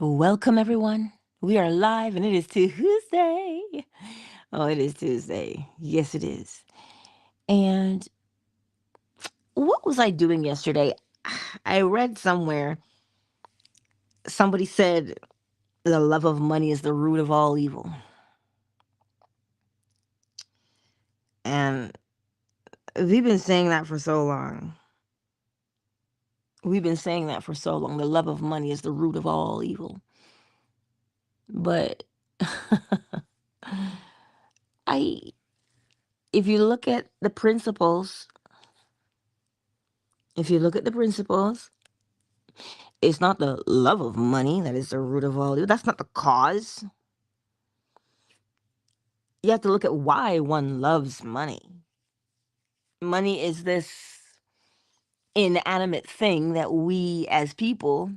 Welcome, everyone. We are live and it is Tuesday. Oh, it is Tuesday. Yes, it is. And what was I doing yesterday? I read somewhere somebody said the love of money is the root of all evil. And we've been saying that for so long. We've been saying that for so long. The love of money is the root of all evil. But I if you look at the principles, if you look at the principles, it's not the love of money that is the root of all evil. That's not the cause. You have to look at why one loves money. Money is this inanimate thing that we as people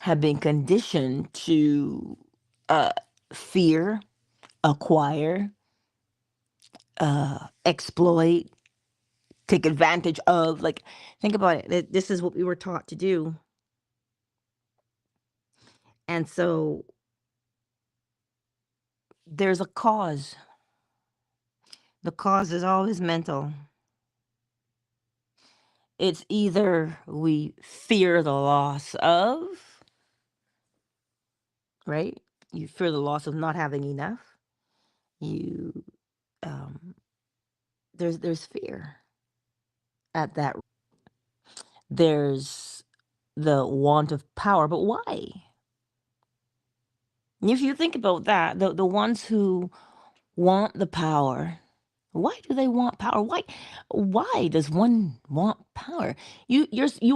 have been conditioned to uh, fear, acquire, exploit, take advantage of. Like, think about it. This is what we were taught to do. And so there's a cause. The cause is always mental. It's either we fear the loss of, right? You fear the loss of not having enough. You um there's fear at that. There's the want of power, but why? If you think about that, the ones who want the power, why do they want power? Why does one want power? You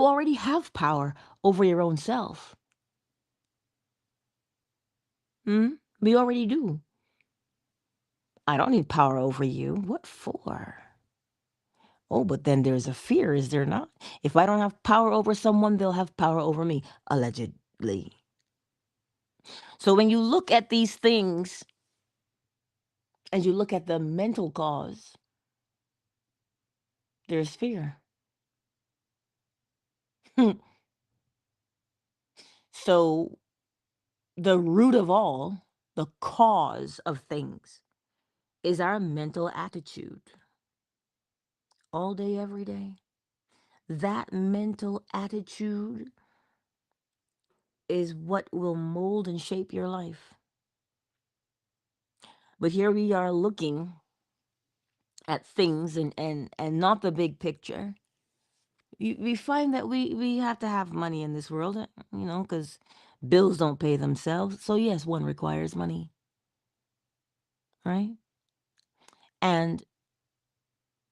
already have power over your own self. Hmm? We already do. I don't need power over you. What for? Oh, but then there's a fear, is there not? If I don't have power over someone, they'll have power over me, allegedly. So when you look at these things and you look at the mental cause, there's fear. So the root of all, the cause of things, is our mental attitude all day, every day. That mental attitude is what will mold and shape your life. But here we are looking at things and not the big picture. We find that we have to have money in this world, because bills don't pay themselves. So yes, one requires money, right? And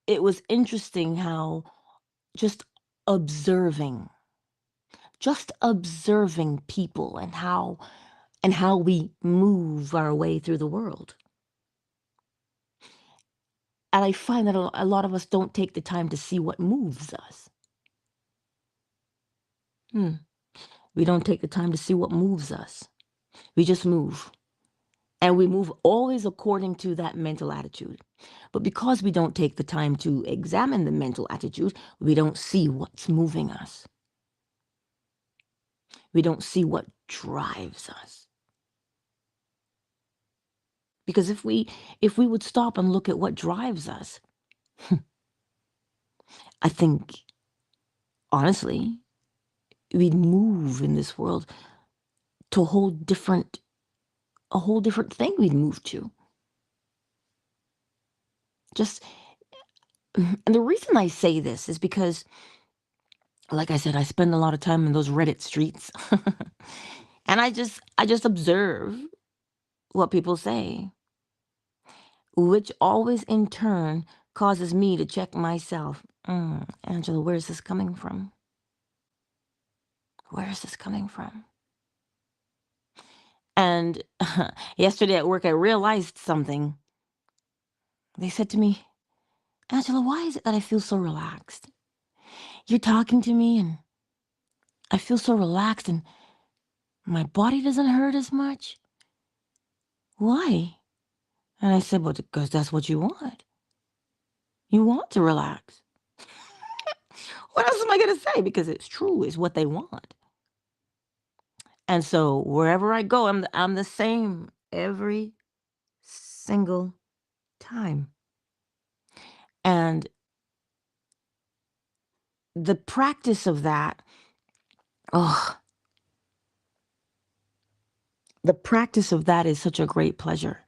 it was interesting how just observing, just observing people and how we move our way through the world. And I find that a lot of us don't take the time to see what moves us. Hmm. We don't take the time to see what moves us. We just move. And we move always according to that mental attitude. But because we don't take the time to examine the mental attitude, we don't see what's moving us. We don't see what drives us. Because if we would stop and look at what drives us, I think honestly, we'd move in this world to a whole different thing we'd move to. Just and the reason I say this is because, like I said, I spend a lot of time in those Reddit streets. And I just observe what people say, which always in turn causes me to check myself. Angela, where is this coming from? Where is this coming from? And yesterday at work, I realized something. They said to me, Angela, why is it that I feel so relaxed? You're talking to me and I feel so relaxed and my body doesn't hurt as much. Why? And I said, well, because that's what you want. You want to relax. What else am I going to say? Because it's true, it's what they want. And so wherever I go, I'm the same every single time. And the practice of that, oh, the practice of that is such a great pleasure.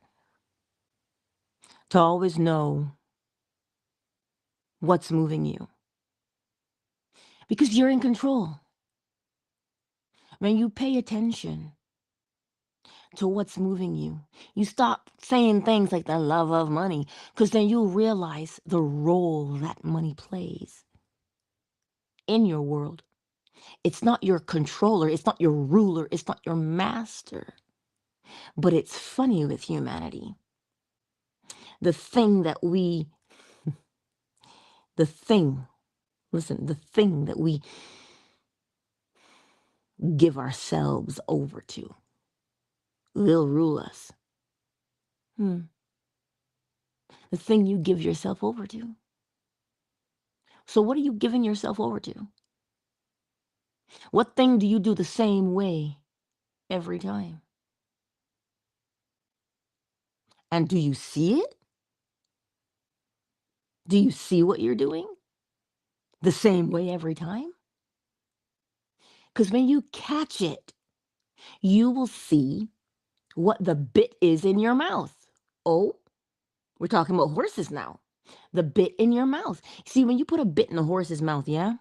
To always know what's moving you. Because you're in control. When you pay attention to what's moving you, you stop saying things like the love of money, because then you'll realize the role that money plays in your world. It's not your controller, it's not your ruler, it's not your master. But it's funny with humanity. The thing that we, the thing, listen, the thing that we give ourselves over to will rule us. The thing you give yourself over to. So what are you giving yourself over to? What thing do you do the same way every time? And do you see it? Do you see what you're doing the same way every time? Because when you catch it, you will see what the bit is in your mouth. Oh, we're talking about horses now. The bit in your mouth. See, when you put a bit in a horse's mouth, yeah?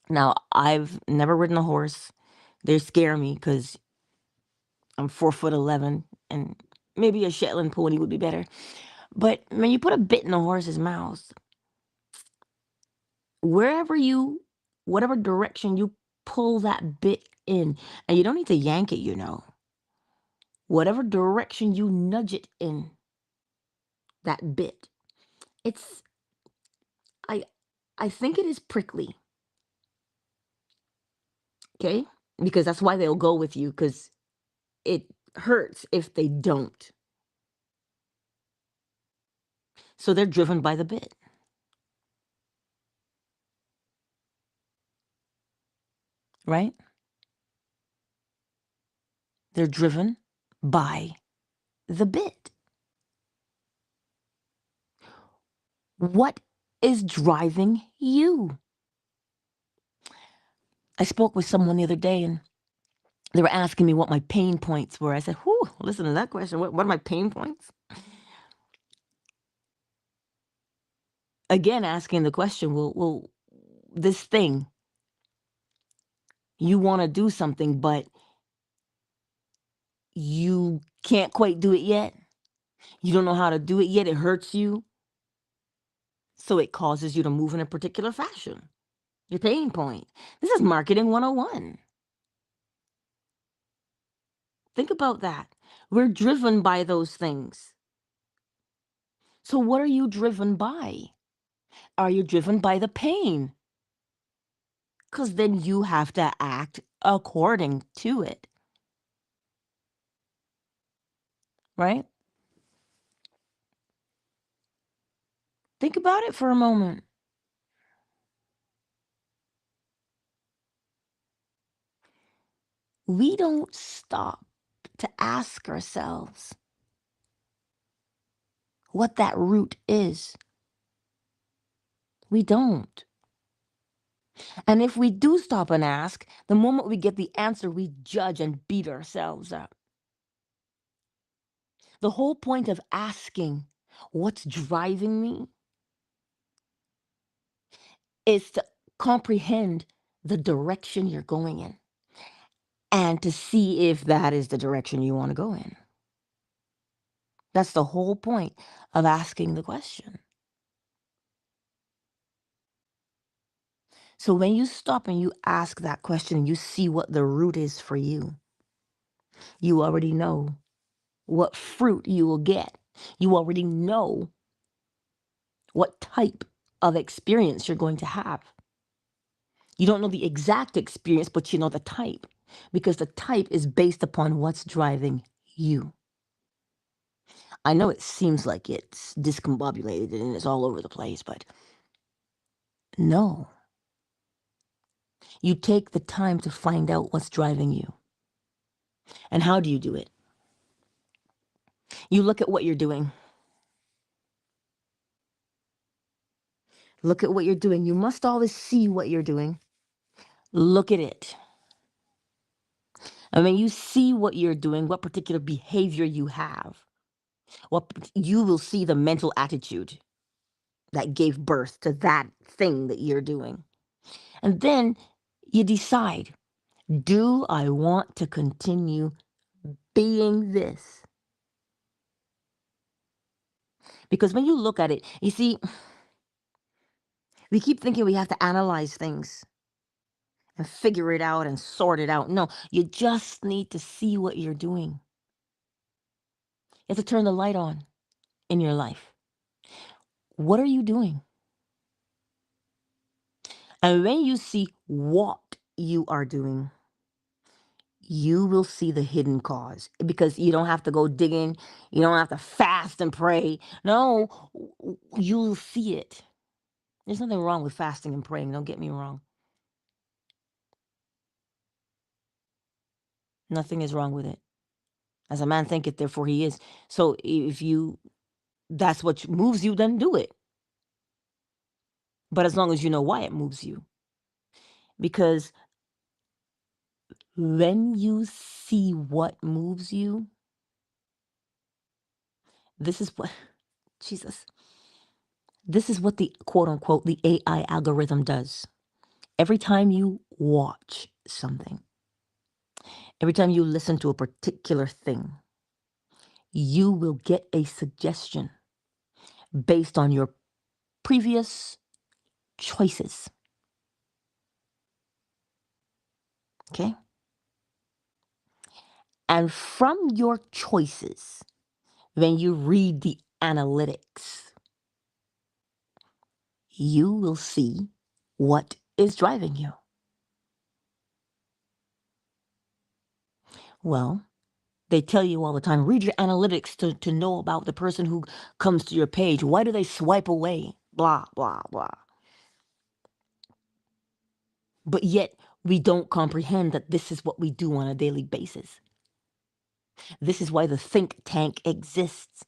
Now, I've never ridden a horse. They scare me because I'm 4'11", and maybe a Shetland pony would be better. But when you put a bit in a horse's mouth, wherever you, whatever direction you pull that bit in, and you don't need to yank it, whatever direction you nudge it in, that bit, it's, I, I think it is prickly, okay? Because that's why they'll go with you, because it hurts if they don't. So they're driven by the bit, right? They're driven by the bit. What is driving you? I spoke with someone the other day, and they were asking me what my pain points were. I said, whew, listen to that question. What are my pain points? Again, asking the question, well, this thing, you want to do something, but you can't quite do it yet. You don't know how to do it yet. It hurts you. So it causes you to move in a particular fashion. Your pain point. This is marketing 101. Think about that. We're driven by those things. So what are you driven by? Are you driven by the pain? Because then you have to act according to it. Right? Think about it for a moment. We don't stop to ask ourselves what that root is. We don't. And if we do stop and ask, the moment we get the answer, we judge and beat ourselves up. The whole point of asking what's driving me is to comprehend the direction you're going in and to see if that is the direction you want to go in. That's the whole point of asking the question. So when you stop and you ask that question and you see what the root is for you, you already know what fruit you will get. You already know what type of experience you're going to have. You don't know the exact experience, but you know the type, because the type is based upon what's driving you. I know it seems like it's discombobulated and it's all over the place, but no. You take the time to find out what's driving you. And how do you do it? You look at what you're doing. Look at what you're doing. You must always see what you're doing. Look at it. And when you see what you're doing, what particular behavior you have, you will see the mental attitude that gave birth to that thing that you're doing. And then you decide, do I want to continue being this? Because when you look at it, you see, we keep thinking we have to analyze things and figure it out and sort it out. No, you just need to see what you're doing. You have to turn the light on in your life. What are you doing? And when you see what you are doing, you will see the hidden cause, because you don't have to go digging. You don't have to fast and pray. No, you'll see it. There's nothing wrong with fasting and praying. Don't get me wrong. Nothing is wrong with it. As a man thinketh, therefore he is. So if that's what moves you, then do it. But as long as you know why it moves you. Because when you see what moves you, this is what, Jesus, this is what the quote unquote, the AI algorithm does. Every time you watch something, every time you listen to a particular thing, you will get a suggestion based on your previous choices. Okay? And from your choices, when you read the analytics, you will see what is driving you. Well, they tell you all the time, read your analytics to know about the person who comes to your page. Why do they swipe away? Blah, blah, blah. But yet, we don't comprehend that this is what we do on a daily basis. This is why the think tank exists.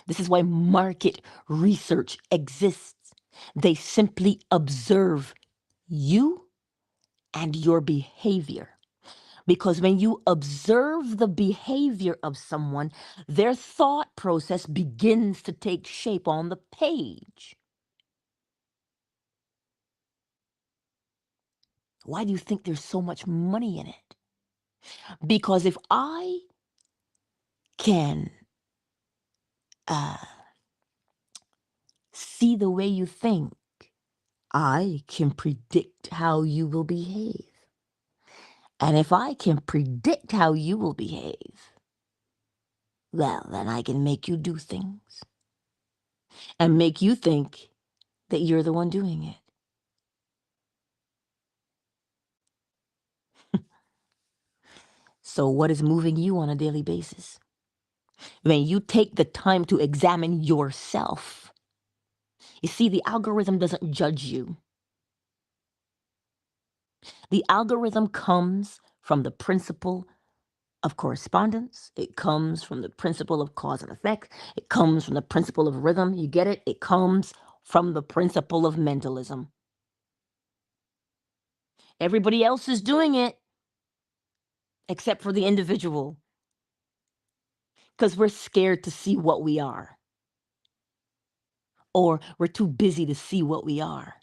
This is why market research exists. They simply observe you and your behavior. Because when you observe the behavior of someone, their thought process begins to take shape on the page. Why do you think there's so much money in it? Because if I can see the way you think, I can predict how you will behave. And if I can predict how you will behave, well, then I can make you do things and make you think that you're the one doing it. So what is moving you on a daily basis? When you take the time to examine yourself, you see, the algorithm doesn't judge you. The algorithm comes from the principle of correspondence. It comes from the principle of cause and effect. It comes from the principle of rhythm. You get it? It comes from the principle of mentalism. Everybody else is doing it except for the individual, because we're scared to see what we are, or we're too busy to see what we are.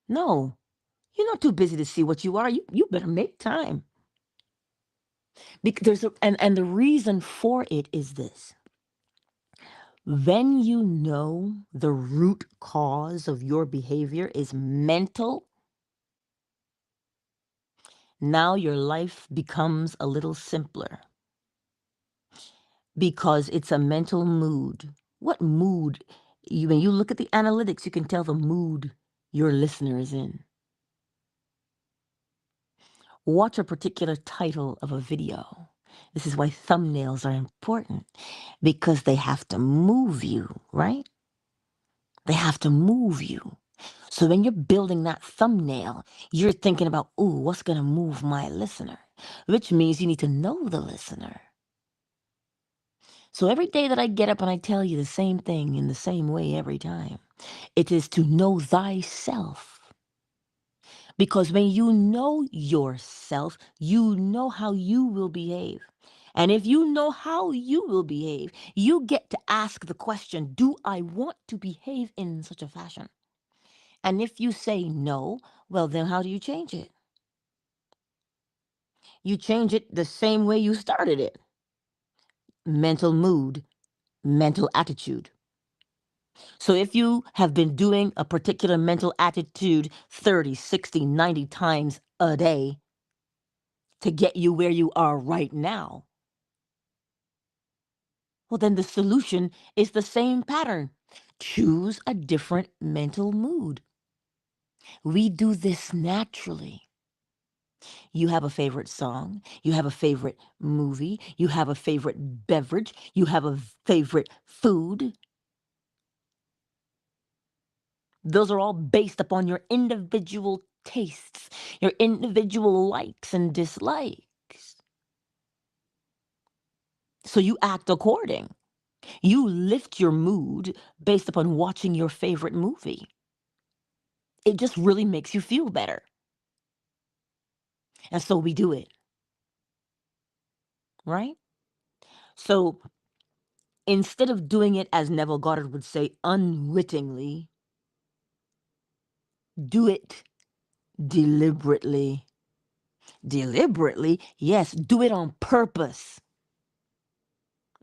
No, you're not too busy to see what you are. You better make time. Because and the reason for it is this. When you know the root cause of your behavior is mental, now your life becomes a little simpler, because it's a mental mood. What mood? When you look at the analytics, you can tell the mood your listener is in. Watch a particular title of a video. This is why thumbnails are important, because they have to move you, right? They have to move you. So when you're building that thumbnail, you're thinking about, ooh, what's going to move my listener? Which means you need to know the listener. So every day that I get up and I tell you the same thing in the same way every time, it is to know thyself. Because when you know yourself, you know how you will behave. And if you know how you will behave, you get to ask the question, do I want to behave in such a fashion? And if you say no, well, then how do you change it? You change it the same way you started it. Mental mood, mental attitude. So if you have been doing a particular mental attitude 30, 60, 90 times a day to get you where you are right now, well, then the solution is the same pattern. Choose a different mental mood. We do this naturally. You have a favorite song, you have a favorite movie, you have a favorite beverage, you have a favorite food. Those are all based upon your individual tastes, your individual likes and dislikes. So you act according. You lift your mood based upon watching your favorite movie. It just really makes you feel better. And so we do it, right? So instead of doing it, as Neville Goddard would say, unwittingly, do it deliberately. Deliberately? Yes, do it on purpose.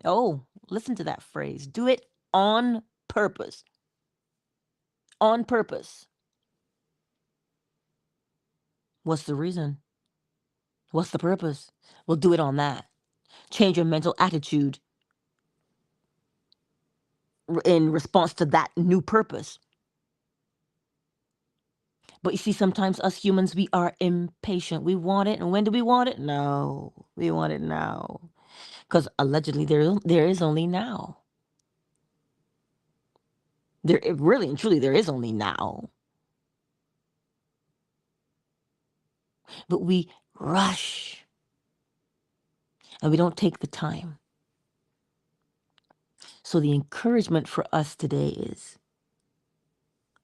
Oh, listen to that phrase. Do it on purpose. On purpose. What's the reason? What's the purpose? Well, do it on that. Change your mental attitude in response to that new purpose. But you see, sometimes us humans, we are impatient. We want it. And when do we want it? No, we want it now. Because allegedly there is only now. Really and truly, there is only now. But we rush and we don't take the time. So the encouragement for us today is,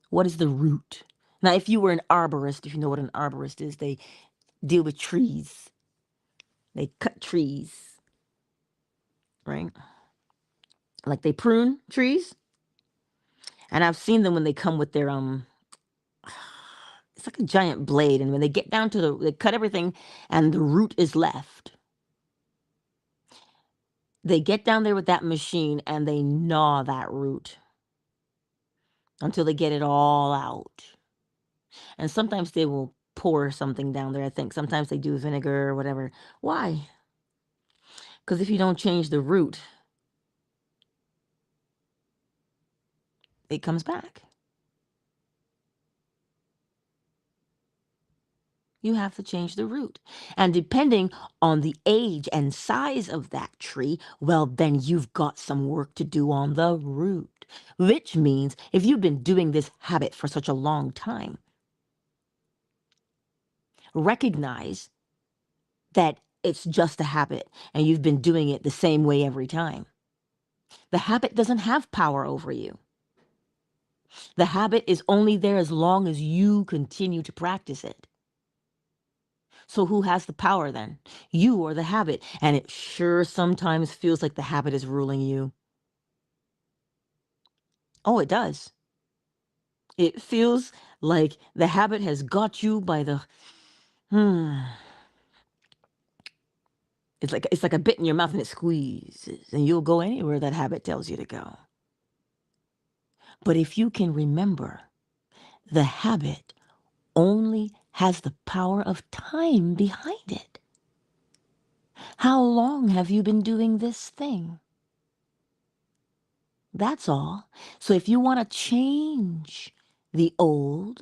what is the root? Now, if you were an arborist, if you know what an arborist is, they deal with trees. They cut trees, right? Like they prune trees. And I've seen them when they come with their it's like a giant blade, and when they get down to they cut everything and the root is left. They get down there with that machine and they gnaw that root until they get it all out. And sometimes they will pour something down there, I think. Sometimes they do vinegar or whatever. Why? Because if you don't change the root, it comes back. You have to change the root. And depending on the age and size of that tree, well, then you've got some work to do on the root. Which means if you've been doing this habit for such a long time, recognize that it's just a habit and you've been doing it the same way every time. The habit doesn't have power over you. The habit is only there as long as you continue to practice it. So who has the power then? You or the habit? And it sure sometimes feels like the habit is ruling you. Oh, it does. It feels like the habit has got you by the hmm. It's like a bit in your mouth and it squeezes and you'll go anywhere that habit tells you to go. But if you can remember, the habit only has the power of time behind it. How long have you been doing this thing? That's all. So if you want to change the old,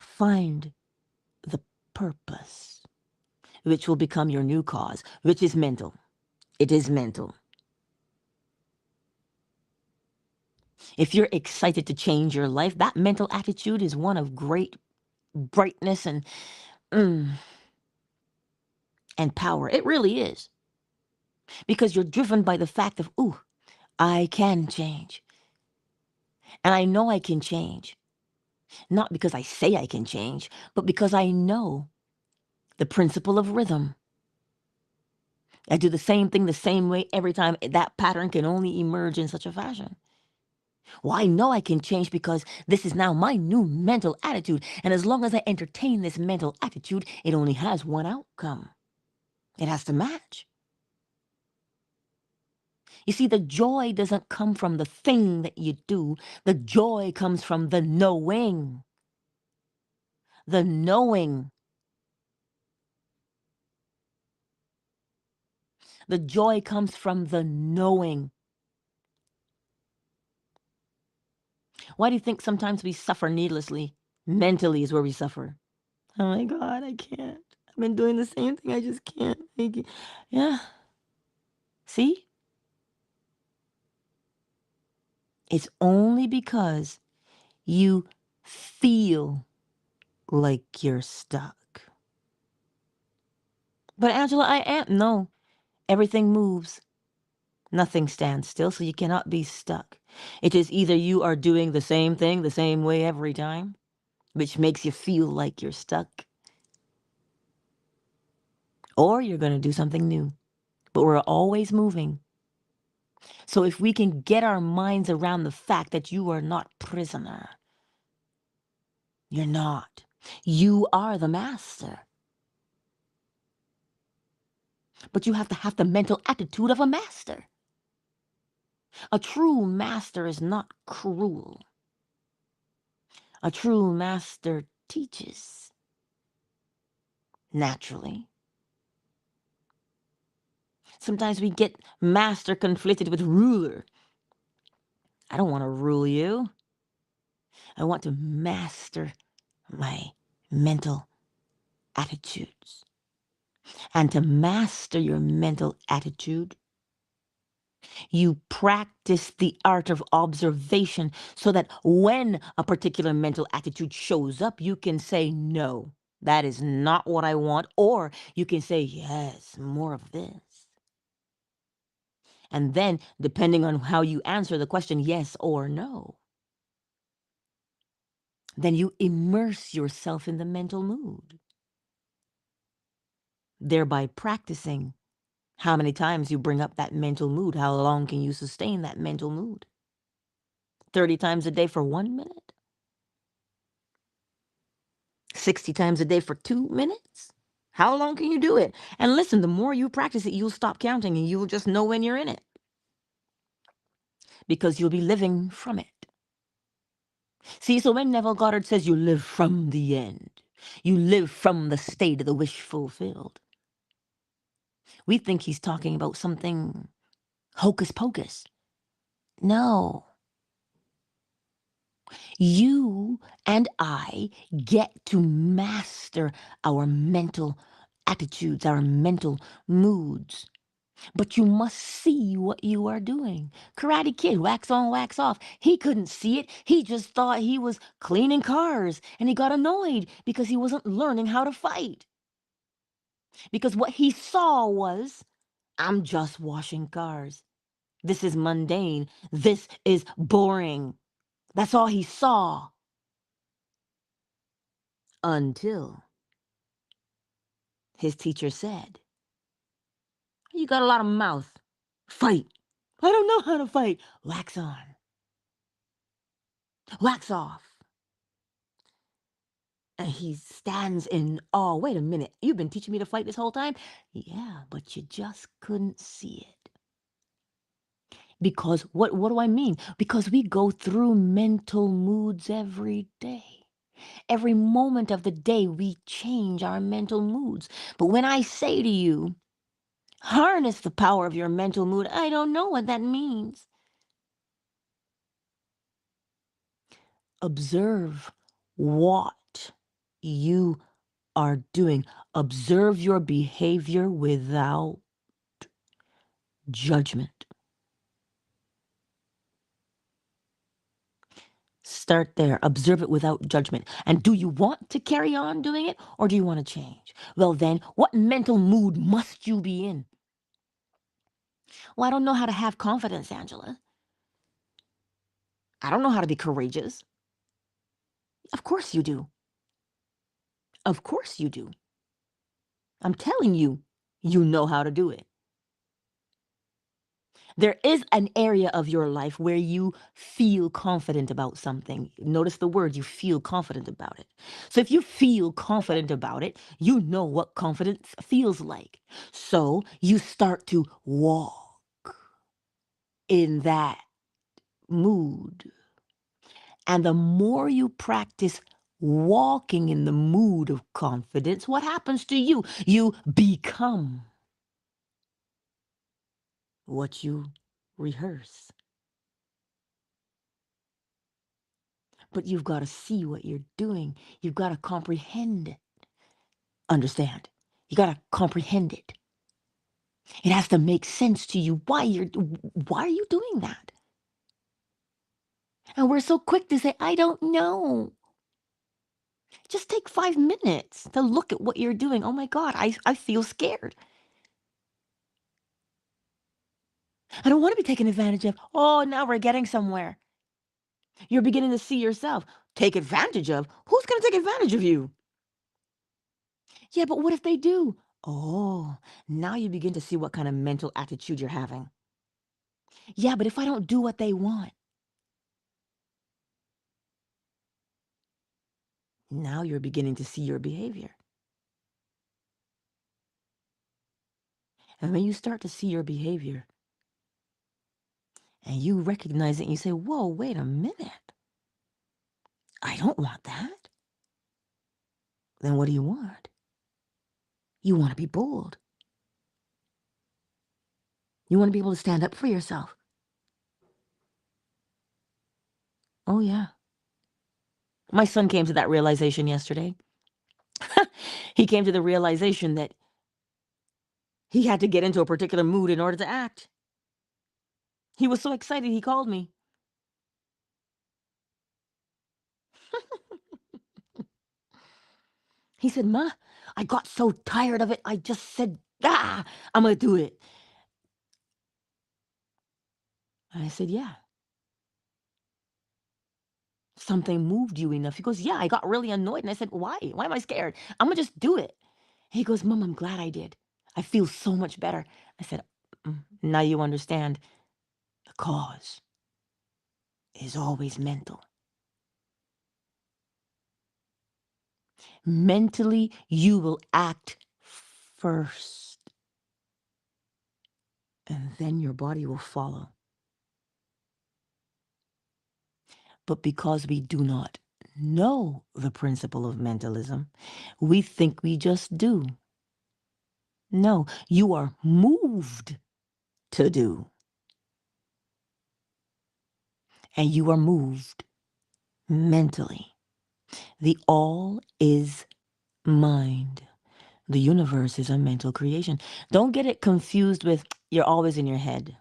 find the purpose, which will become your new cause, which is mental. It is mental. If you're excited to change your life, that mental attitude is one of great brightness mm, and power. It really is. Because you're driven by the fact of, ooh, I can change. And I know I can change. Not because I say I can change, but because I know the principle of rhythm. I do the same thing the same way every time. That pattern can only emerge in such a fashion. Well, I know I can change because this is now my new mental attitude. And as long as I entertain this mental attitude, it only has one outcome. It has to match. You see, the joy doesn't come from the thing that you do. The joy comes from the knowing. The knowing. The joy comes from the knowing. Why do you think sometimes we suffer needlessly? Mentally is where we suffer. Oh my God, I can't. I've been doing the same thing. I just can't. Yeah. See? It's only because you feel like you're stuck. But Angela, I am. No, everything moves. Nothing stands still, so you cannot be stuck. It is either you are doing the same thing the same way every time, which makes you feel like you're stuck, or you're going to do something new. But we're always moving. So if we can get our minds around the fact that you are not prisoner, you're not. You are the master. But you have to have the mental attitude of a master. A true master is not cruel. A true master teaches naturally. Sometimes we get master conflicted with ruler. I don't want to rule you. I want to master my mental attitudes. And to master your mental attitude, you practice the art of observation so that when a particular mental attitude shows up, you can say, no, that is not what I want. Or you can say, yes, more of this. And then, depending on how you answer the question, yes or no, then you immerse yourself in the mental mood, thereby practicing how many times you bring up that mental mood. How long can you sustain that mental mood? 30 times a day for 1 minute? 60 times a day for 2 minutes? How long can you do it? And listen, the more you practice it, you'll stop counting and you'll just know when you're in it because you'll be living from it. See, so when Neville Goddard says you live from the end, you live from the state of the wish fulfilled, we think he's talking about something hocus pocus. No. You and I get to master our mental attitudes, our mental moods. But you must see what you are doing. Karate Kid, wax on, wax off. He couldn't see it. He just thought he was cleaning cars. And he got annoyed because he wasn't learning how to fight. Because what he saw was, I'm just washing cars. This is mundane. This is boring. That's all he saw. Until his teacher said, you got a lot of mouth. Fight. I don't know how to fight. Wax on. Wax off. And he stands in awe. Wait a minute. You've been teaching me to fight this whole time? Yeah, but you just couldn't see it. Because what do I mean? Because we go through mental moods every day. Every moment of the day, we change our mental moods. But when I say to you, harness the power of your mental mood, I don't know what that means. Observe what you are doing. Observe your behavior without judgment. Start there. Observe it without judgment. And do you want to carry on doing it or do you want to change? Well, then, what mental mood must you be in? Well, I don't know how to have confidence, Angela. I don't know how to be courageous. Of course you do. Of course you do. I'm telling you, you know how to do it. There is an area of your life where you feel confident about something. Notice the word, you feel confident about it. So if you feel confident about it, you know what confidence feels like. So you start to walk in that mood. And the more you practice walking in the mood of confidence, what happens to you? You become what you rehearse. But you've got to see what you're doing. You've got to comprehend, understand. You got to comprehend it. It has to make sense to you why are you doing that? And we're so quick to say, I don't know. Just take 5 minutes to look at what you're doing. Oh my God, I feel scared. I don't want to be taken advantage of. Oh, now we're getting somewhere. You're beginning to see yourself. Take advantage of? Who's going to take advantage of you? Yeah, but what if they do? Oh, now you begin to see what kind of mental attitude you're having. Yeah, but if I don't do what they want, now you're beginning to see your behavior. And when you start to see your behavior and you recognize it and you say, whoa, wait a minute. I don't want that. Then what do you want? You want to be bold. You want to be able to stand up for yourself. Oh, yeah. My son came to that realization yesterday. He came to the realization that he had to get into a particular mood in order to act. He was so excited, he called me. He said, Ma, I got so tired of it. I just said, I'm going to do it. And I said, yeah. Something moved you enough. He goes, yeah, I got really annoyed. And I said, why? Why am I scared? I'm going to just do it. He goes, Mom, I'm glad I did. I feel so much better. I said, now you understand the cause is always mental. Mentally, you will act first, and then your body will follow. But because we do not know the principle of mentalism, we think we just do. No, you are moved to do. And you are moved mentally. The all is mind. The universe is a mental creation. Don't get it confused with you're always in your head.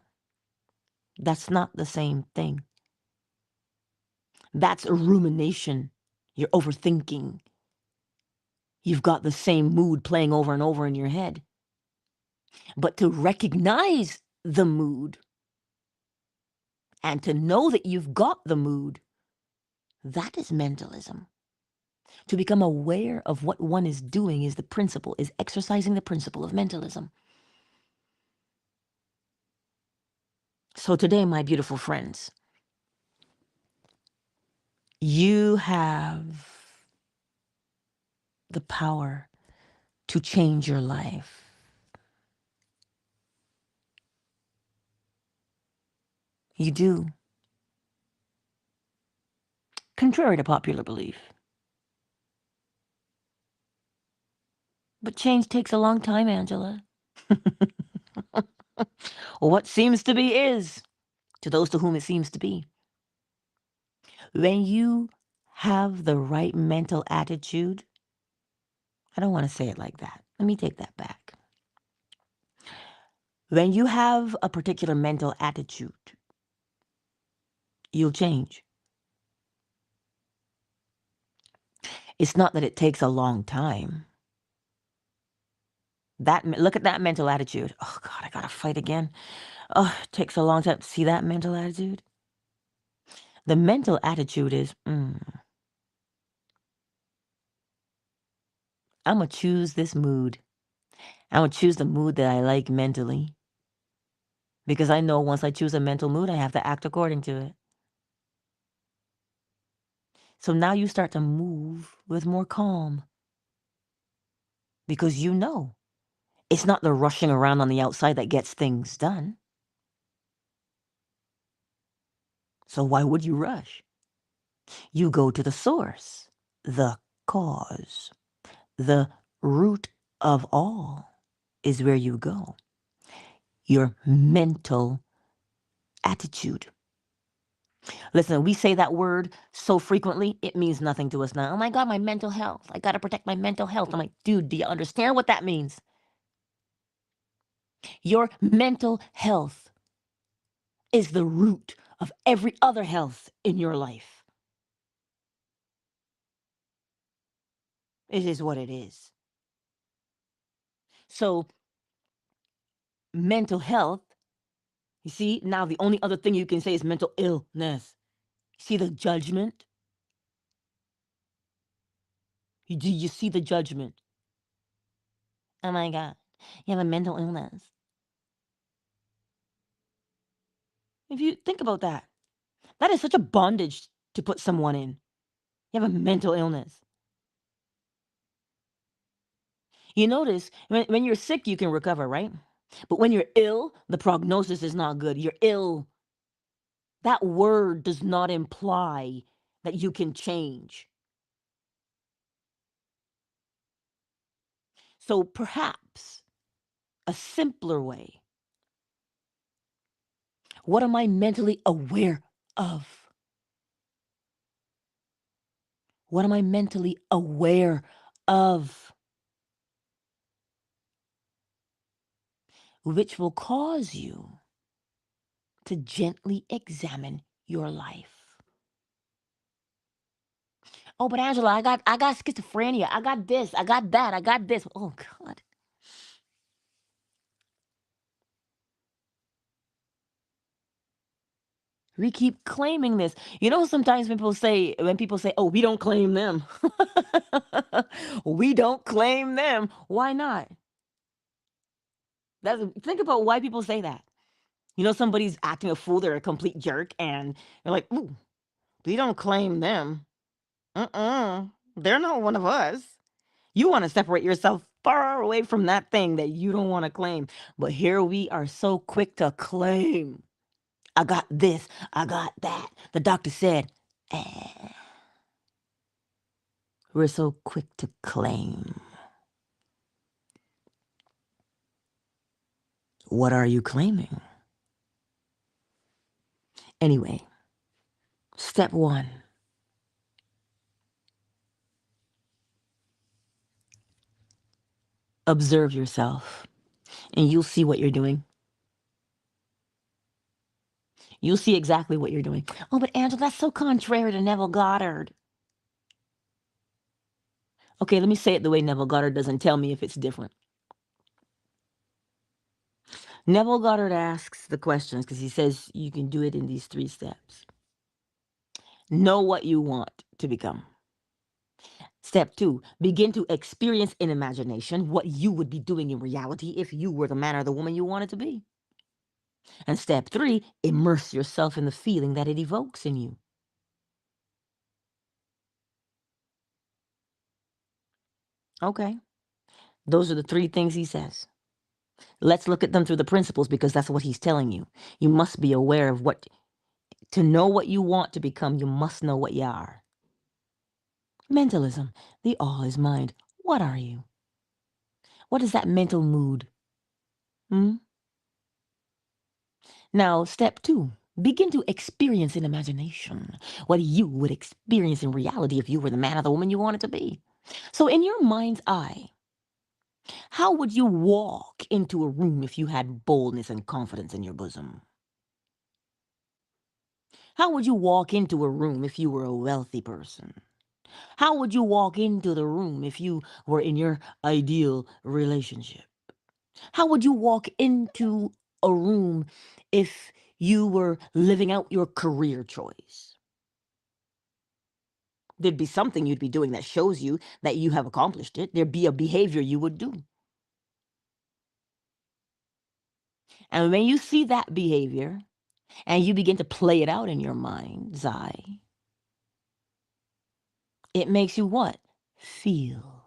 That's not the same thing. That's a rumination. You're overthinking. You've got the same mood playing over and over in your head. But to recognize the mood and to know that you've got the mood, that is mentalism. To become aware of what one is doing is the principle, is exercising the principle of mentalism. So today, my beautiful friends, you have the power to change your life. You do. Contrary to popular belief. But change takes a long time, Angela. What seems to be is, to those to whom it seems to be. When you have the right mental attitude, I don't want to say it like that. Let me take that back. When you have a particular mental attitude, you'll change. It's not that it takes a long time. Look at that mental attitude. Oh God, I gotta fight again. Oh, it takes a long time. See that mental attitude? The mental attitude is, I'm gonna choose this mood. I'm gonna choose the mood that I like mentally. Because I know once I choose a mental mood, I have to act according to it. So now you start to move with more calm because you know it's not the rushing around on the outside that gets things done. So why would you rush? You go to the source, the cause, the root of all is where you go. Your mental attitude. Listen, we say that word so frequently, it means nothing to us now. Oh my God, my mental health. I got to protect my mental health. I'm like, dude, do you understand what that means? Your mental health is the root of every other health in your life. It is what it is. So, mental health, you see, now the only other thing you can say is mental illness. See the judgment? Do you see the judgment? Oh my God, you have a mental illness. If you think about that, that is such a bondage to put someone in. You have a mental illness. You notice when you're sick, you can recover, right? But when you're ill, the prognosis is not good. You're ill. That word does not imply that you can change. So perhaps a simpler way. What am I mentally aware of? What am I mentally aware of? Which will cause you to gently examine your life. Oh, but Angela, I got schizophrenia. I got this. I got that. I got this. Oh God. We keep claiming this. You know, sometimes when people say, "Oh, we don't claim them." We don't claim them. Why not? Think about why people say that. You know, somebody's acting a fool, they're a complete jerk, and you're like, "Ooh, we don't claim them. They're not one of us." You want to separate yourself far away from that thing that you don't want to claim. But here we are so quick to claim. I got this, I got that. The doctor said, eh. We're so quick to claim. What are you claiming? Anyway, step one, observe yourself and you'll see what you're doing. You'll see exactly what you're doing. Oh, but Angela, that's so contrary to Neville Goddard. Okay, let me say it the way Neville Goddard does and tell me if it's different. Neville Goddard asks the questions because he says you can do it in these 3 steps. Know what you want to become. Step 2, begin to experience in imagination what you would be doing in reality if you were the man or the woman you wanted to be. And step 3, immerse yourself in the feeling that it evokes in you. Okay, those are the 3 things he says. Let's look at them through the principles because that's what he's telling you. You must be aware of to know what you want to become, you must know what you are. Mentalism, the all is mind. What are you? What is that mental mood? Hmm? Now, step 2, begin to experience in imagination what you would experience in reality if you were the man or the woman you wanted to be. So, in your mind's eye, how would you walk into a room if you had boldness and confidence in your bosom? How would you walk into a room if you were a wealthy person? How would you walk into the room if you were in your ideal relationship? How would you walk into a room if you were living out your career choice? There'd be something you'd be doing that shows you that you have accomplished it. There'd be a behavior you would do. And when you see that behavior and you begin to play it out in your mind's eye, it makes you what? Feel.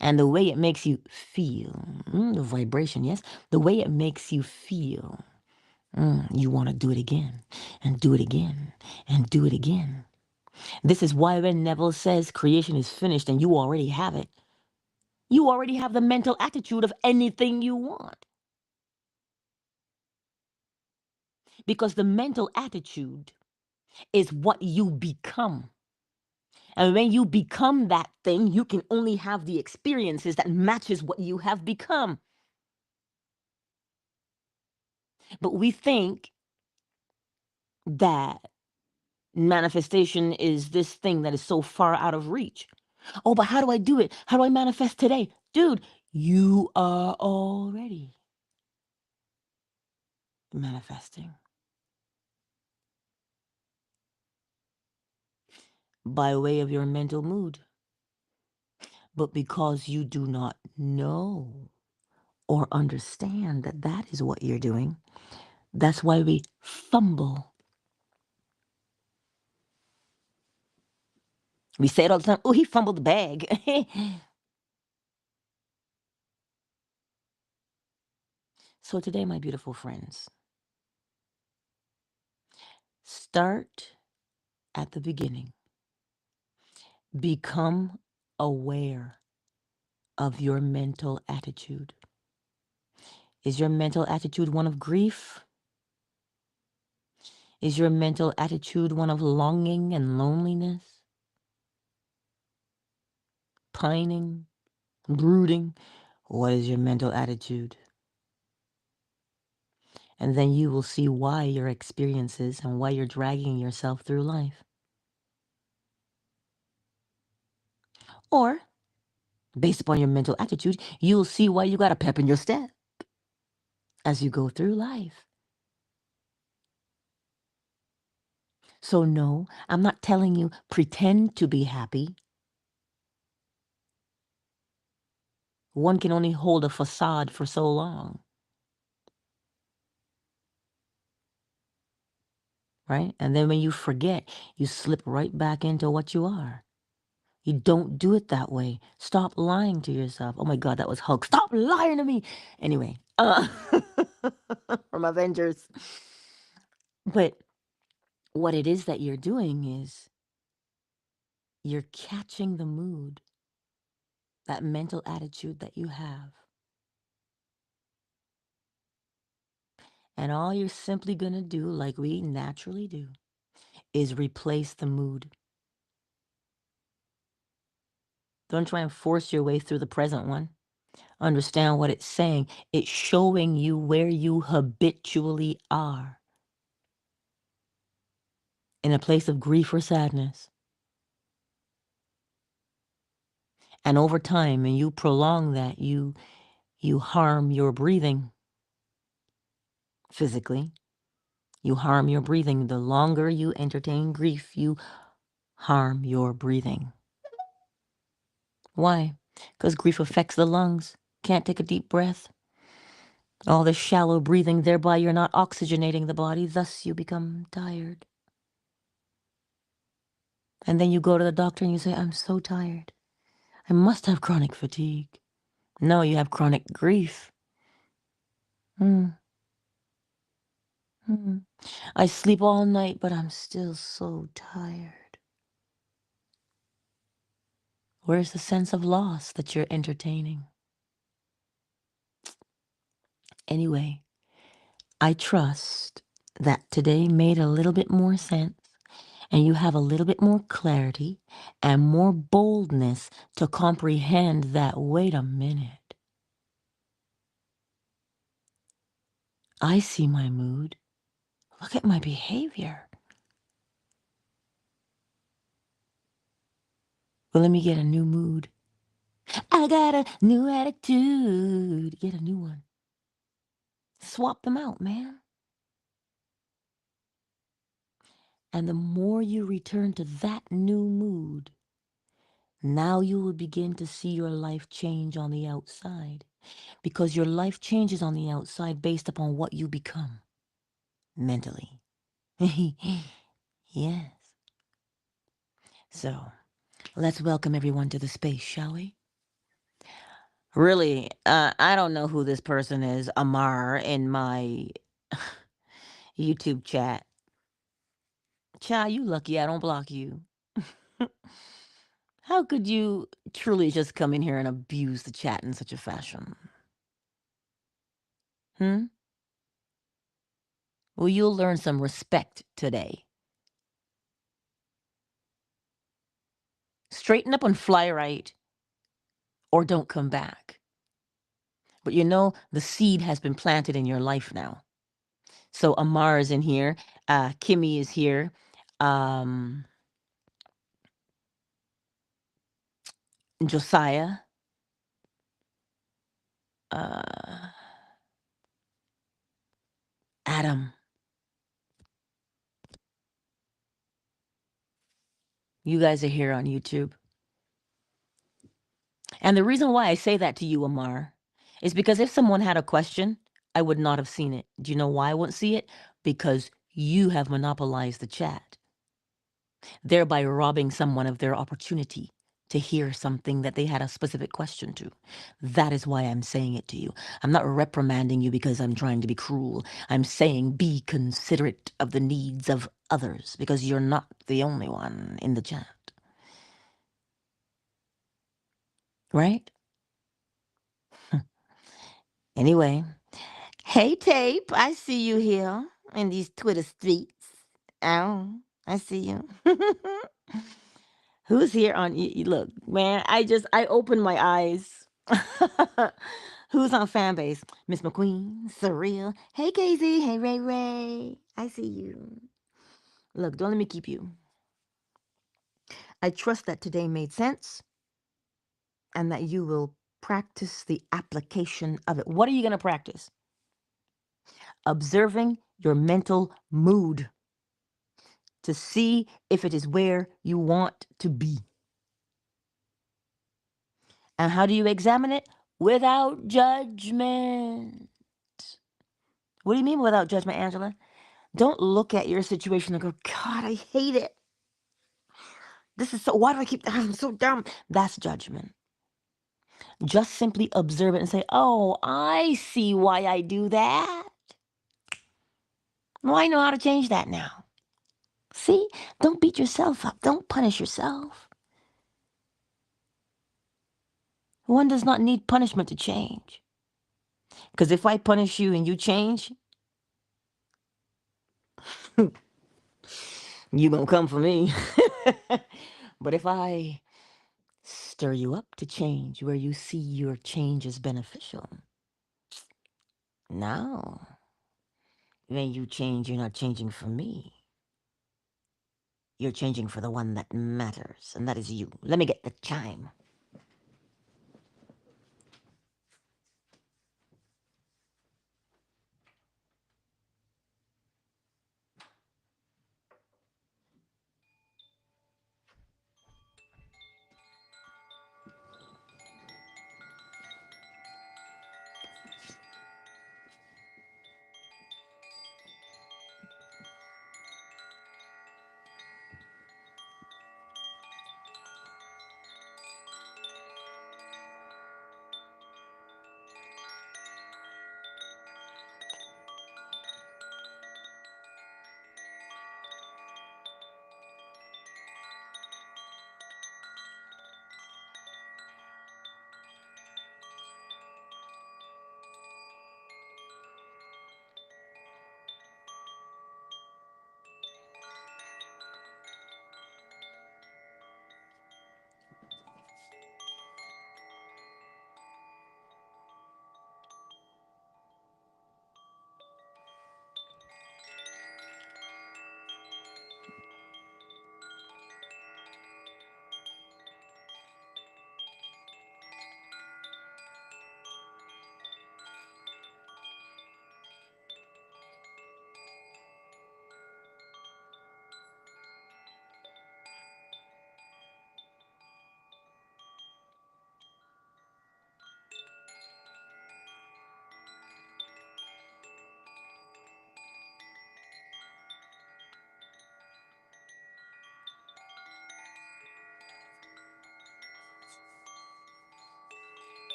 And the way it makes you feel, the vibration, yes, the way it makes you feel, you want to do it again and do it again and do it again. This is why when Neville says creation is finished and you already have it, you already have the mental attitude of anything you want. Because the mental attitude is what you become. And when you become that thing, you can only have the experiences that matches what you have become. But we think that manifestation is this thing that is so far out of reach. Oh, but how do I do it? How do I manifest today? Dude, you are already manifesting by way of your mental mood. But because you do not know or understand that that is what you're doing, that's why we fumble. We say it all the time. Oh, he fumbled the bag. So today, my beautiful friends, start at the beginning. Become aware of your mental attitude. Is your mental attitude one of grief? Is your mental attitude one of longing and loneliness? Pining, brooding? What is your mental attitude? And then you will see why your experiences and why you're dragging yourself through life. Or, based upon your mental attitude, you'll see why you got a pep in your step as you go through life. So, no, I'm not telling you pretend to be happy. One can only hold a facade for so long, right? And then when you forget, you slip right back into what you are. You don't do it that way. Stop lying to yourself. Oh my God, that was Hulk. Stop lying to me. Anyway, from Avengers. But what it is that you're doing is you're catching the mood, that mental attitude that you have. And all you're simply going to do, like we naturally do, is replace the mood. Don't try and force your way through the present one. Understand what it's saying. It's showing you where you habitually are in a place of grief or sadness. And over time, and you prolong that, you harm your breathing physically. You harm your breathing. The longer you entertain grief, you harm your breathing. Why? Because grief affects the lungs. Can't take a deep breath. All this shallow breathing, thereby you're not oxygenating the body, thus you become tired. And then you go to the doctor and you say, I'm so tired. I must have chronic fatigue. No, you have chronic grief. Mm, mm. I sleep all night, but I'm still so tired. Where's the sense of loss that you're entertaining? Anyway, I trust that today made a little bit more sense and you have a little bit more clarity and more boldness to comprehend that, wait a minute, I see my mood. Look at my behavior. Well, let me get a new mood. I got a new attitude. Get a new one. Swap them out, man. And the more you return to that new mood, now you will begin to see your life change on the outside. Because your life changes on the outside based upon what you become mentally. Yes. So let's welcome everyone to the space, shall we? Really, I don't know who this person is, Amar, in my YouTube chat. Child, you lucky I don't block you. How could you truly just come in here and abuse the chat in such a fashion? Hmm? Well, you'll learn some respect today. Straighten up and fly right, or don't come back. But you know, the seed has been planted in your life now. So Amar is in here. Kimmy is here. Um, Josiah. Uh, Adam. You guys are here on YouTube. And the reason why I say that to you, Amar, is because if someone had a question, I would not have seen it. Do you know why I wouldn't see it? Because you have monopolized the chat, thereby robbing someone of their opportunity to hear something that they had a specific question to. That is why I'm saying it to you. I'm not reprimanding you because I'm trying to be cruel. I'm saying be considerate of the needs of others because you're not the only one in the chat. Right? Anyway, hey Tape, I see you here in these Twitter streets. Oh, I see you. Who's here on look, man, I opened my eyes. Who's on fan base? Miss McQueen, Surreal. Hey Casey, hey Ray Ray. I see you. Look, don't let me keep you. I trust that today made sense and that you will practice the application of it. What are you going to practice? Observing your mental mood to see if it is where you want to be. And how do you examine it? Without judgment. What do you mean without judgment, Angela? Don't look at your situation and go, God, I hate it. This is so, why do I keep, I'm so dumb. That's judgment. Just simply observe it and say, oh, I see why I do that. Well, I know how to change that now. See, don't beat yourself up. Don't punish yourself. One does not need punishment to change. Because if I punish you and you change, you gonna come for me. But if I stir you up to change where you see your change is beneficial, now when you change, you're not changing for me. You're changing for the one that matters, and that is you. Let me get the chime.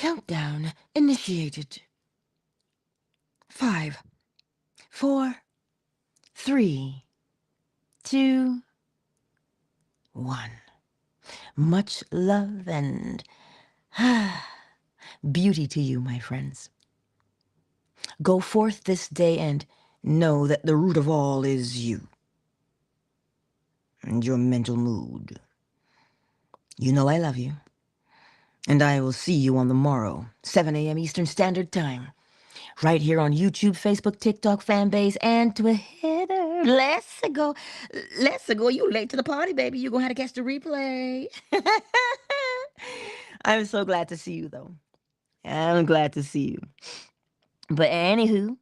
Countdown initiated. 5, 4, 3, 2, 1. Much love and beauty to you, my friends. Go forth this day and know that the root of all is you and your mental mood. You know I love you, and I will see you on the morrow, 7 a.m. Eastern Standard Time, right here on YouTube, Facebook, TikTok, Fanbase, and Twitter. Let's go. You late to the party, baby. You're going to have to catch the replay. I'm so glad to see you, though. I'm glad to see you. But anywho,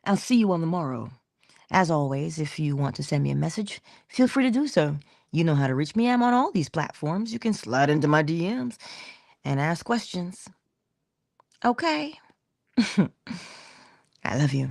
I'll see you on the morrow. As always, if you want to send me a message, feel free to do so. You know how to reach me. I'm on all these platforms. You can slide into my DMs and ask questions. Okay. I love you.